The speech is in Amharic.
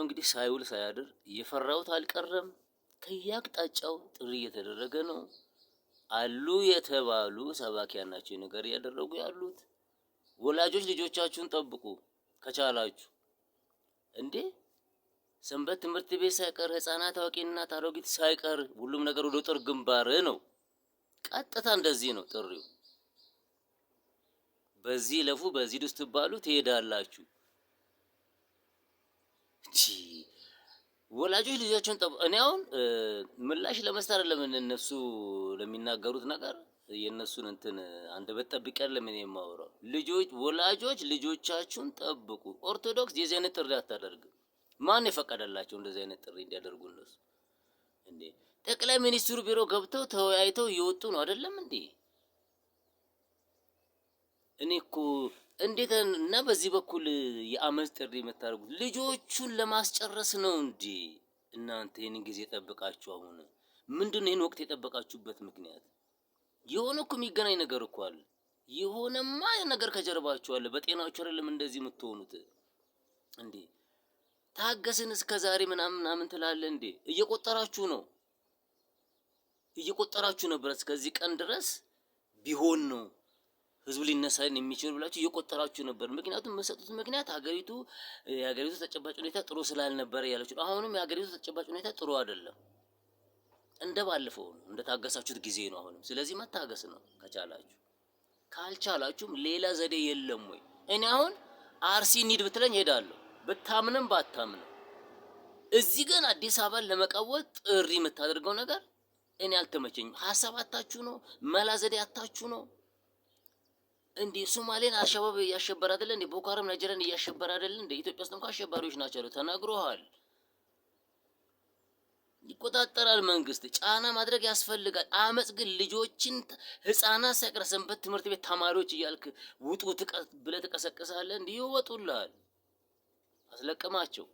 እንግዲህ ሳይውል ሳያድር የፈራውት አልቀረም። ከያቅጣጫው ጥሪ እየተደረገ ነው። አሉ የተባሉ ሰባኪያን ናቸው ነገር ያደረጉ ያሉት። ወላጆች ልጆቻችሁን ጠብቁ ከቻላችሁ። እንዴ ሰንበት ትምህርት ቤት ሳይቀር ህፃናት፣ አዋቂና አሮጊት ሳይቀር ሁሉም ነገር ወደ ጦር ግንባር ነው። ቀጥታ እንደዚህ ነው ጥሪው። በዚህ ለፉ በዚህ ድስት ባሉ ትሄዳላችሁ። ወላጆች ልጆቻቸውን እኔ አሁን ምላሽ ለመስጠት አይደለም እነሱ ለሚናገሩት ነገር የነሱን እንትን አንደበት ጠብቀን ለምን የማወራው። ወላጆች ልጆቻችሁን ጠብቁ። ኦርቶዶክስ የዚህ አይነት ጥሪ አታደርግም። ማን የፈቀደላቸው እንደዚህ አይነት ጥሪ እንዲያደርጉ እነሱ? እንዴ ጠቅላይ ሚኒስትሩ ቢሮ ገብተው ተወያይተው እየወጡ ነው አይደለም እንዴ? እኔ እኮ እንዴት እና በዚህ በኩል የአመፅ ጥሪ የምታደርጉት ልጆቹን ለማስጨረስ ነው እንዴ? እናንተ ይሄንን ጊዜ ጠብቃችሁ አሁን ምንድነው ይሄን ወቅት የጠበቃችሁበት ምክንያት? የሆነ እኮ የሚገናኝ ነገር እኮ አለ። የሆነማ ነገር ከጀርባችሁ አለ። በጤናችሁ አይደለም እንደዚህ የምትሆኑት እንዴ? ታገስን እስከዛሬ ምናምን ትላለህ እንዴ? እየቆጠራችሁ ነው። እየቆጠራችሁ ነበር እስከዚህ ቀን ድረስ ቢሆን ነው ህዝቡ ሊነሳልን የሚችል ብላችሁ እየቆጠራችሁ ነበር። ምክንያቱም መሰጡት ምክንያት የሀገሪቱ ተጨባጭ ሁኔታ ጥሩ ስላልነበረ ያላችሁ። አሁንም የሀገሪቱ ተጨባጭ ሁኔታ ጥሩ አይደለም። እንደባለፈው ነው፣ እንደታገሳችሁት ጊዜ ነው አሁንም። ስለዚህ መታገስ ነው ከቻላችሁ። ካልቻላችሁም ሌላ ዘዴ የለም ወይ? እኔ አሁን አርሲ እንሂድ ብትለኝ ሄዳለሁ፣ ብታምንም ባታምንም። እዚህ ግን አዲስ አበባን ለመቀወጥ ጥሪ የምታደርገው ነገር እኔ አልተመቸኝም። ሐሳብ አታችሁ ነው፣ መላ ዘዴ አታችሁ ነው እንዴ? ሶማሌን አልሸባብ እያሸበረ አይደል እንዴ? ቦኮ ሃራም ናይጄሪያን እያሸበረ አይደል እንዴ? ኢትዮጵያ ውስጥ እንኳን አሸባሪዎች ናቸው ተነግሮሃል። ይቆጣጠራል መንግስት። ጫና ማድረግ ያስፈልጋል። አመጽ ግን ልጆችን ህፃናት ሳይቀር ሰንበት ትምህርት ቤት ተማሪዎች እያልክ ውጡ ብለህ ትቀሰቅሳለህ እንዴ? ይወጡልሃል። አስለቀማቸው።